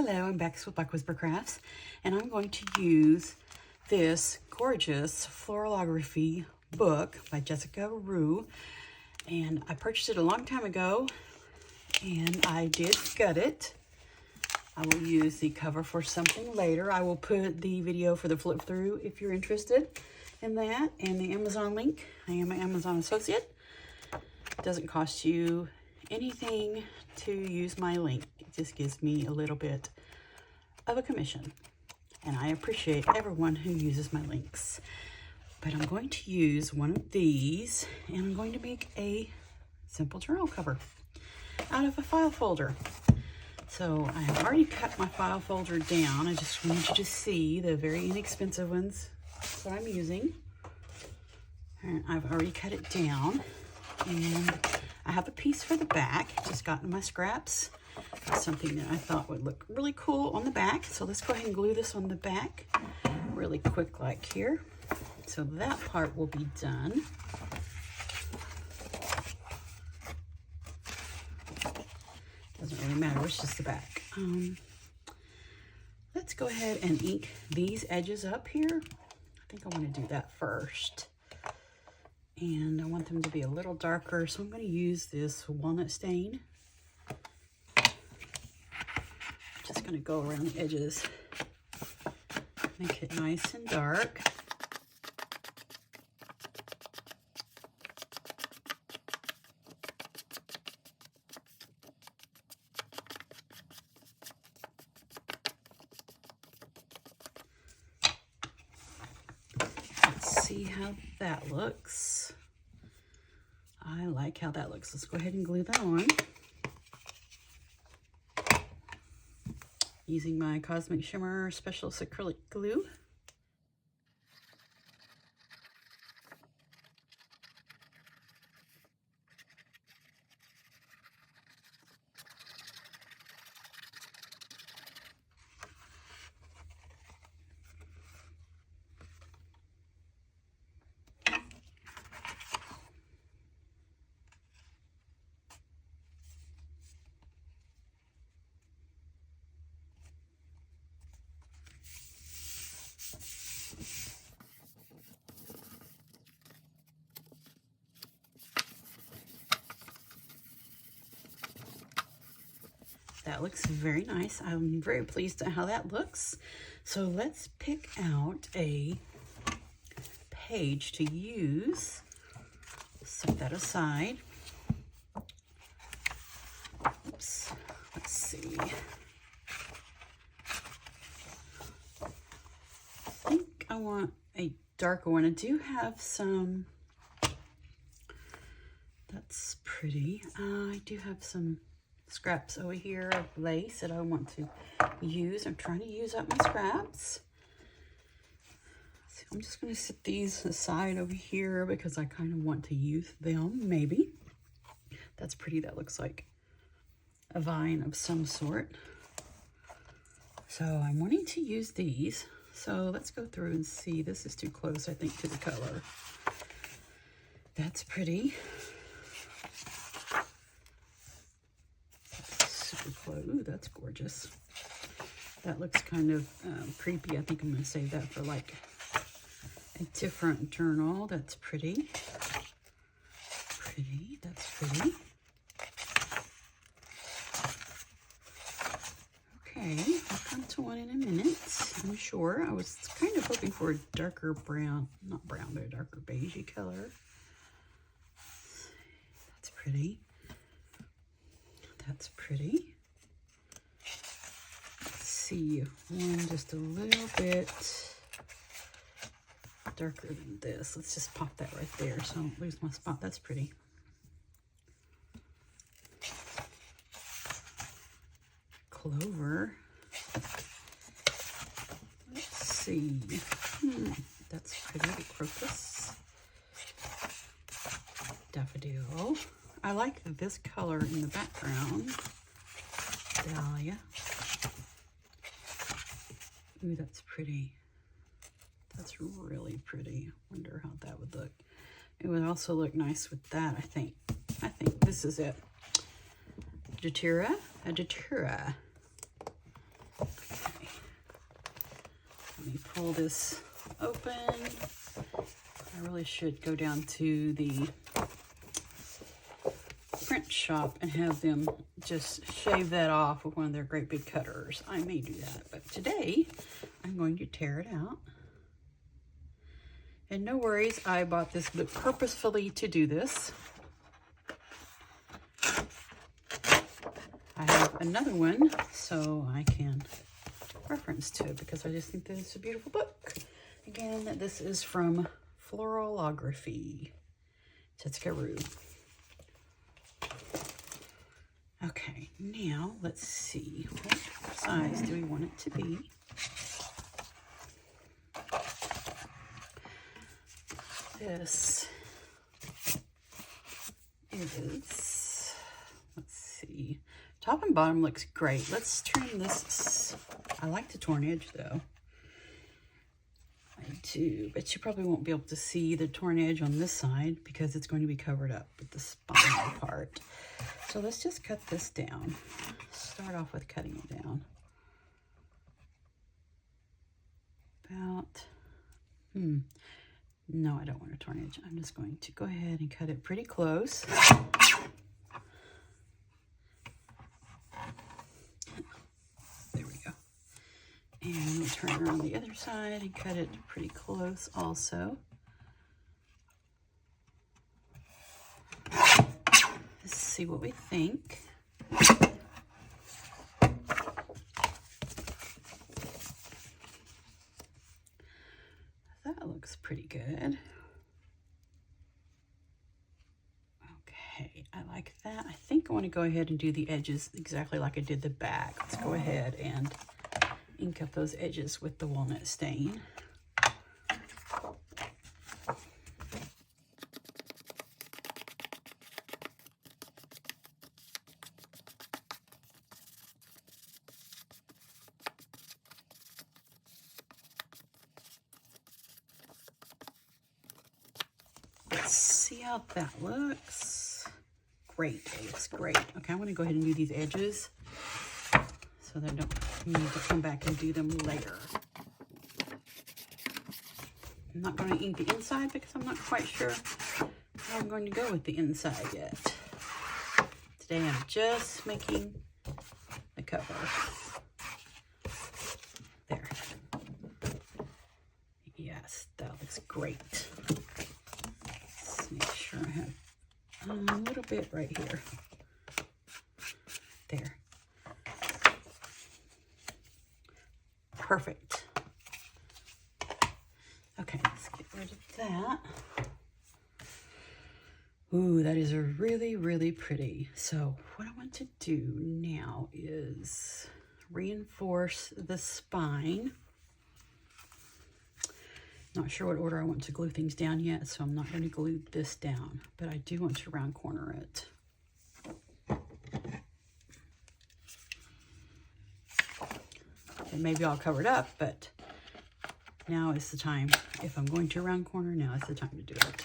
Hello, I'm Bex with Buck Whisper Crafts, and I'm going to use this gorgeous floralography book by Jessica Rue. And I purchased it a long time ago, and I did gut it. I will use the cover for something later. I will put the video for the flip through if you're interested in that, and the Amazon link. I am an Amazon associate. It doesn't cost you anything to use my link. It just gives me a little bit of a commission, and I appreciate everyone who uses my links. But I'm going to use one of these, and I'm going to make a simple journal cover out of a file folder. So I have already cut my file folder down. I just wanted you to see the very inexpensive ones that I'm using. And I've already cut it down, and I have a piece for the back. Just got in my scraps. Something that I thought would look really cool on the back. So let's go ahead and glue this on the back really quick like here. So that part will be done. Doesn't really matter, it's just the back. Let's go ahead and ink these edges up here. I think I want to do that first. And I want them to be a little darker, so I'm going to use this walnut stain. Just going to go around the edges, make it nice and dark. Let's see how that looks. I like how that looks. Let's go ahead and glue that on. Using my Cosmic Shimmer Specialist Acrylic Glue. That looks very nice. I'm very pleased at how that looks. So let's pick out a page to use. Set that aside. Oops. Let's see. I think I want a darker one. I do have some. That's pretty. I do have some scraps over here of lace that I want to use. I'm trying to use up my scraps. So I'm just going to set these aside over here because I kind of want to use them, maybe. That's pretty. That looks like a vine of some sort. So I'm wanting to use these. So let's go through and see. This is too close, I think, to the color. That's pretty. Ooh, that's gorgeous. That looks kind of creepy. I think I'm going to save that for like a different journal. That's pretty. Pretty. That's pretty. Okay, I'll come to one in a minute, I'm sure. I was kind of hoping for a darker brown, not brown, but a darker beigey color. That's pretty. That's pretty. See one just a little bit darker than this. Let's just pop that right there so I don't lose my spot. That's pretty. Clover. Let's see. That's pretty. The crocus. Daffodil. I like this color in the background. Dahlia. Ooh, that's pretty. That's really pretty. Wonder how that would look. It would also look nice with that, I think. I think this is it. Datura. Let me pull this open. I really should go down to the print shop and have them just shave that off with one of their great big cutters. I may do that, but today I'm going to tear it out. And no worries, I bought this book purposefully to do this. I have another one so I can reference to it because I just think that it's a beautiful book. Again, this is from Floralography, Jessica Rue. Okay, now let's see, what size do we want it to be? This is, let's see, top and bottom looks great. Let's trim this. I like the torn edge though. I do, but you probably won't be able to see the torn edge on this side because it's going to be covered up with the spine part. So let's just cut this down. Start off with cutting it down. About, no, I don't want a torn edge. I'm just going to go ahead and cut it pretty close. There we go. And we'll turn around the other side and cut it pretty close also. Let's see what we think. That looks pretty good. Okay, I like that. I think I want to go ahead and do the edges exactly like I did the back. Let's go ahead and ink up those edges with the walnut stain. Let's see how that looks. Great, it looks great. Okay, I'm gonna go ahead and do these edges so that I don't need to come back and do them later. I'm not going to ink the inside because I'm not quite sure how I'm going to go with the inside yet. Today I'm just making the cover. There. Yes, that looks great. Let's make sure I have a little bit right here. There. Perfect. Okay, let's get rid of that. Ooh, that is really, really pretty. So what I want to do now is reinforce the spine. Not sure what order I want to glue things down yet, so I'm not going to glue this down, but I do want to round corner it. And maybe I'll cover it up, but now is the time. If I'm going to round corner, now is the time to do it.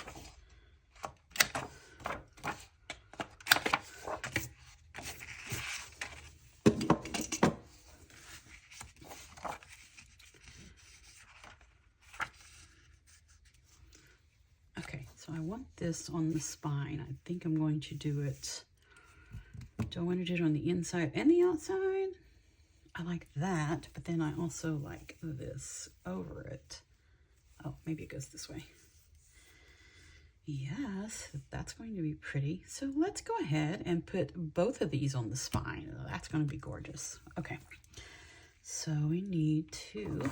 Okay, so I want this on the spine. I think I'm going to do it. Do I want to do it on the inside and the outside? I like that, but then I also like this over it. Oh, maybe it goes this way. Yes, that's going to be pretty. So let's go ahead and put both of these on the spine. That's going to be gorgeous. Okay, so we need to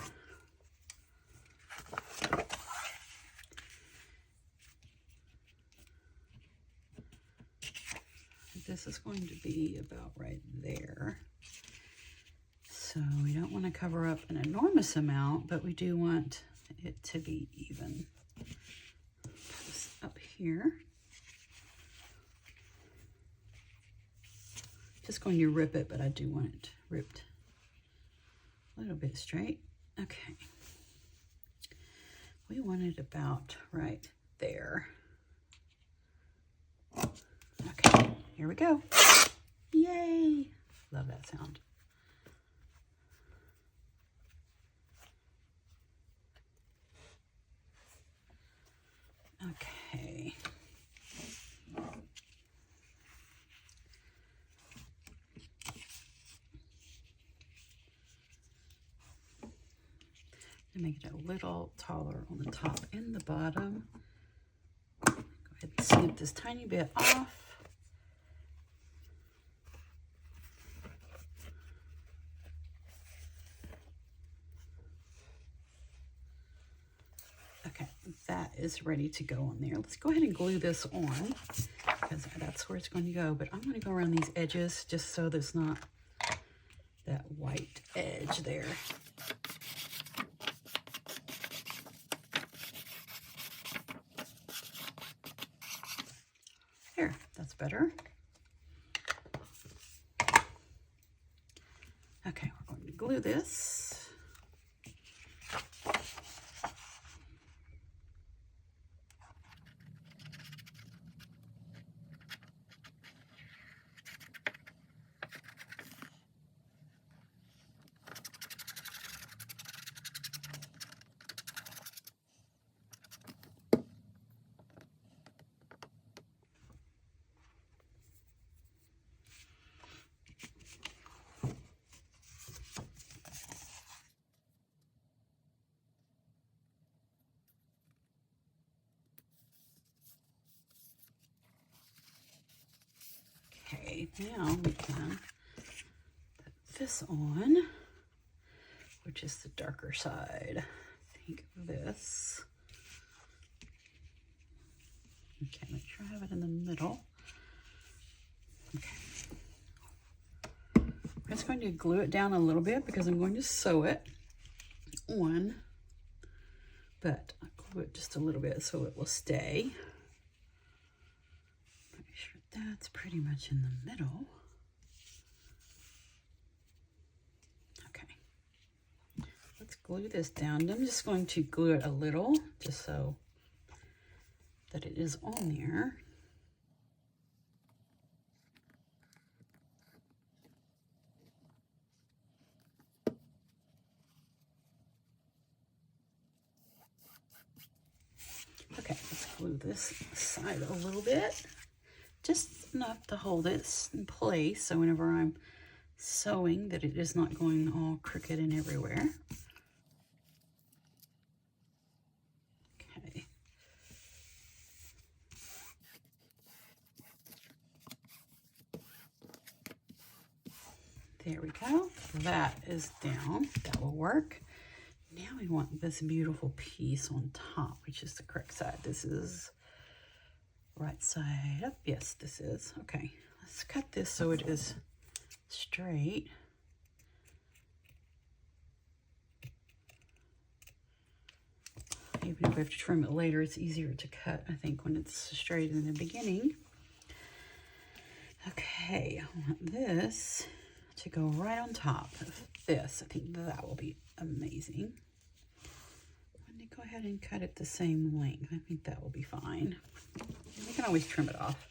this is going to be about right there. So we don't want to cover up an enormous amount, but we do want it to be even. Just up here. Just going to rip it, but I do want it ripped a little bit straight. Okay. We want it about right there. Okay, here we go. Yay! Love that sound. to make it a little taller on the top and the bottom. Go ahead and snip this tiny bit off. Okay, that is ready to go on there. Let's go ahead and glue this on because that's where it's going to go. But I'm going to go around these edges just so there's not that white edge there. There, that's better. Okay, we're going to glue this. Okay, now we can put this on, which is the darker side. Think of this. Okay, make sure I have it in the middle. Okay. I'm just going to glue it down a little bit because I'm going to sew it on, but I'll glue it just a little bit so it will stay. Make sure that's pretty much in the middle. Okay. Let's glue this down. I'm just going to glue it a little just so that it is on there. Okay, let's glue this side a little bit, just enough to hold it in place so whenever I'm sewing that it is not going all crooked and everywhere. Okay. There we go. That is down. That will work. Now we want this beautiful piece on top, which is the correct side. This is right side up. Yes, this is. Okay, let's cut this so it is straight. Even if we have to trim it later, it's easier to cut, I think, when it's straight in the beginning. Okay, I want this to go right on top of this. I think that will be amazing. I'm going to go ahead and cut it the same length. I think that will be fine. We can always trim it off.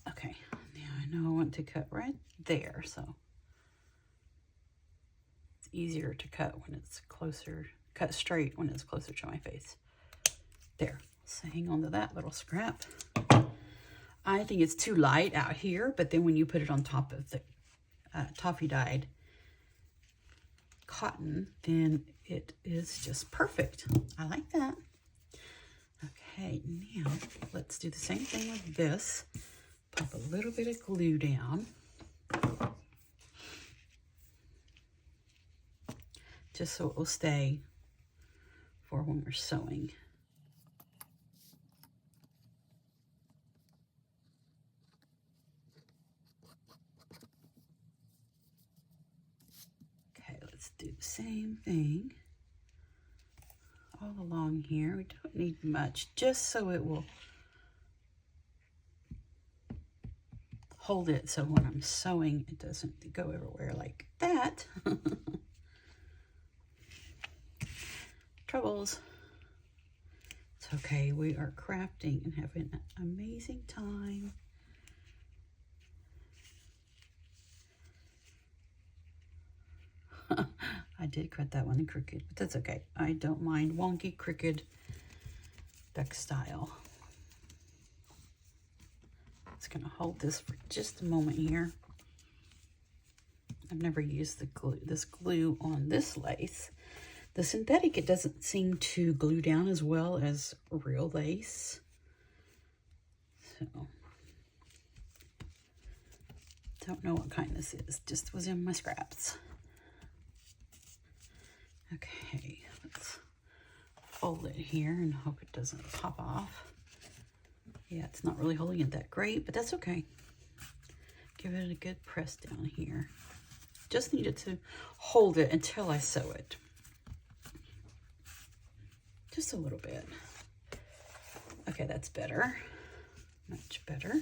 Okay, now I know I want to cut right there, so it's easier to cut when it's closer, cut straight when it's closer to my face. There, so hang on to that little scrap. I think it's too light out here, but then when you put it on top of the toffee dyed cotton, then it is just perfect. I like that. Okay, now let's do the same thing with this. Pop a little bit of glue down. Just so it will stay for when we're sewing. Let's do the same thing all along here. We don't need much, just so it will hold it so when I'm sewing it doesn't go everywhere like that. Troubles. It's okay, we are crafting and having an amazing time. I did cut that one crooked, but that's okay. I don't mind wonky, crooked duck style. Just gonna hold this for just a moment here. I've never used this glue on this lace. The synthetic, it doesn't seem to glue down as well as real lace. So, don't know what kind this is. Just was in my scraps. Okay, let's fold it here and hope it doesn't pop off. Yeah, it's not really holding it that great, but that's okay. Give it a good press down here. Just needed to hold it until I sew it. Just a little bit. Okay, that's better. Much better.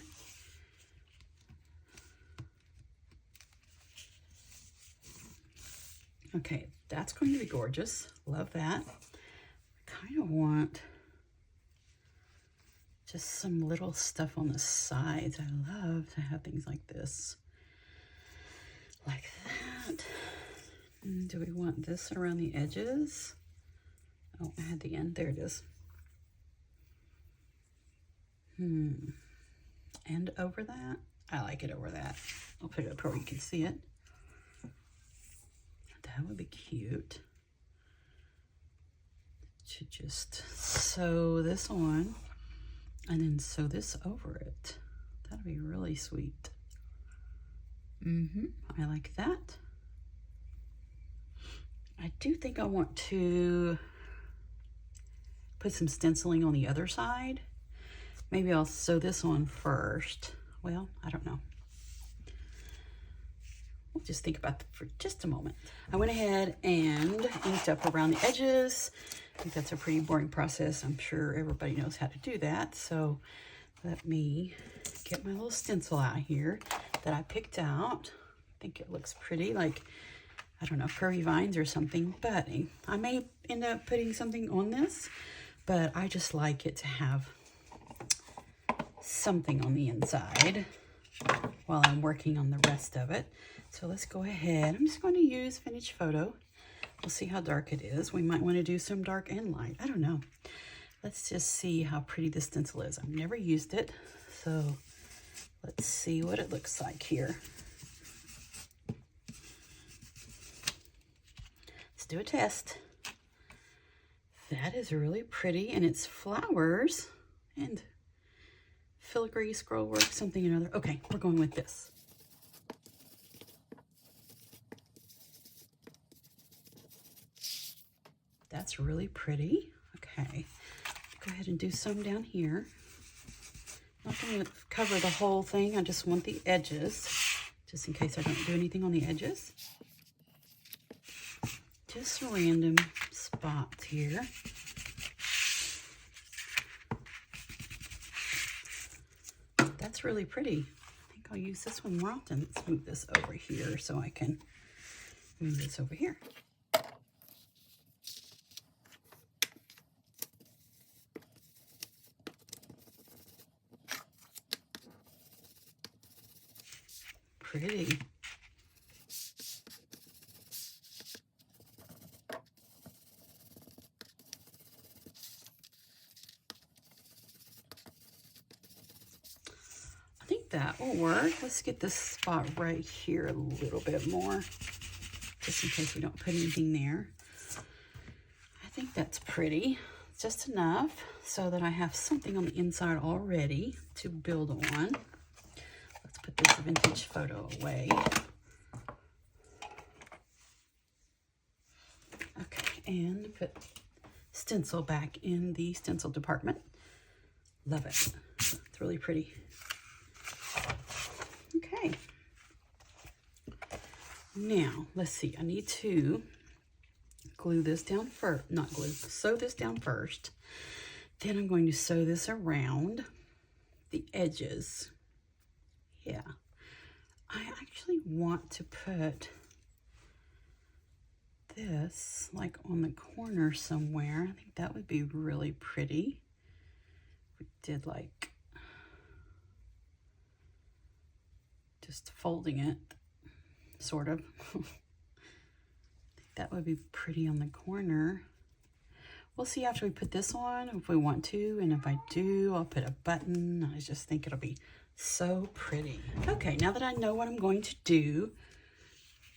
Okay, that's going to be gorgeous. Love that. I kind of want just some little stuff on the sides. I love to have things like this. Like that. And do we want this around the edges? Oh, I had the end. There it is. And over that? I like it over that. I'll put it up where you can see it. That would be cute. To just sew this on and then sew this over it. That'd be really sweet. I like that. I do think I want to put some stenciling on the other side. Maybe I'll sew this on first. Well, I don't know. We'll just think about that for just a moment. I went ahead and inked up around the edges. I think that's a pretty boring process. I'm sure everybody knows how to do that. So let me get my little stencil out here that I picked out. I think it looks pretty, like, I don't know, curvy vines or something, but I may end up putting something on this, but I just like it to have something on the inside while I'm working on the rest of it. So let's go ahead. I'm just going to use Vintage Photo. We'll see how dark it is. We might want to do some dark and light. I don't know. Let's just see how pretty this stencil is. I've never used it, so let's see what it looks like here. Let's do a test. That is really pretty, and it's flowers and filigree scroll work, something or another. Okay, we're going with this. That's really pretty. Okay, go ahead and do some down here. I'm not going to cover the whole thing. I just want the edges, just in case I don't do anything on the edges. Just random spots here. That's really pretty. I think I'll use this one more often. Let's move this over here so I can move this over here. Pretty. I think that will work. Let's get this spot right here a little bit more, just in case we don't put anything there. I think that's pretty. Just enough so that I have something on the inside already to build on. Let's put this Vintage Photo away. Okay, and put stencil back in the stencil department. Love it. It's really pretty. Okay. Now, let's see. I need to glue this down first. Not glue. Sew this down first. Then I'm going to sew this around the edges. Yeah. I actually want to put this like on the corner somewhere. I think that would be really pretty. We did like just folding it, sort of. I think that would be pretty on the corner. We'll see after we put this on if we want to, and if I do, I'll put a button. I just think it'll be so pretty. Okay, now that I know what I'm going to do,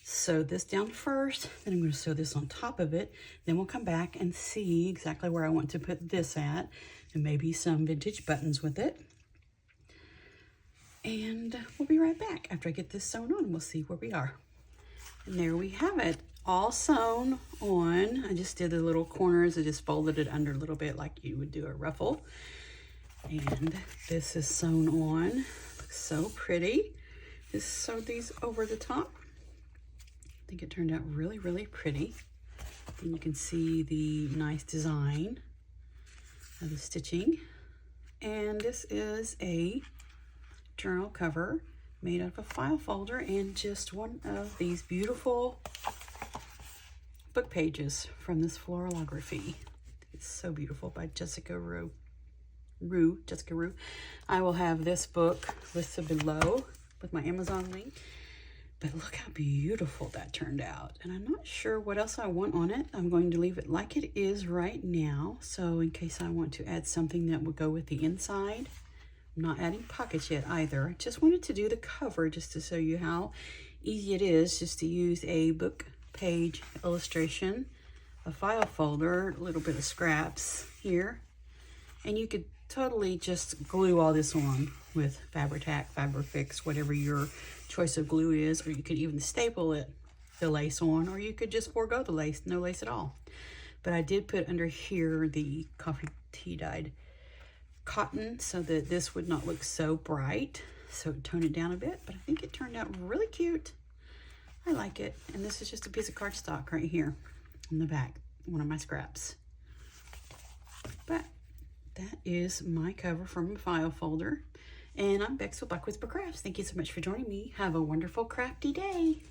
sew this down first, then I'm going to sew this on top of it. Then we'll come back and see exactly where I want to put this at, and maybe some vintage buttons with it. And we'll be right back after I get this sewn on, and we'll see where we are. And there we have it, all sewn on. I just did the little corners. I just folded it under a little bit like you would do a ruffle. And this is sewn on. Looks so pretty. Just sewed these over the top. I think it turned out really, really pretty. And you can see the nice design of the stitching. And this is a journal cover made out of a file folder and just one of these beautiful book pages from this floralography. It's so beautiful, by Jessica Rue. Jessica Rue. I will have this book listed below with my Amazon link. But look how beautiful that turned out. And I'm not sure what else I want on it. I'm going to leave it like it is right now. So in case I want to add something that will go with the inside. I'm not adding pockets yet either. I just wanted to do the cover just to show you how easy it is just to use a book page illustration, a file folder, a little bit of scraps here. And you could totally just glue all this on with Fabri-Tac, Fabri-Fix, whatever your choice of glue is, or you could even staple it, the lace on, or you could just forego the lace, no lace at all. But I did put under here the coffee tea dyed cotton so that this would not look so bright, so tone it down a bit. But I think it turned out really cute. I like it. And this is just a piece of cardstock right here in the back, one of my scraps. But that is my cover from a file folder. And I'm Bex with Black Whisper Crafts. Thank you so much for joining me. Have a wonderful crafty day.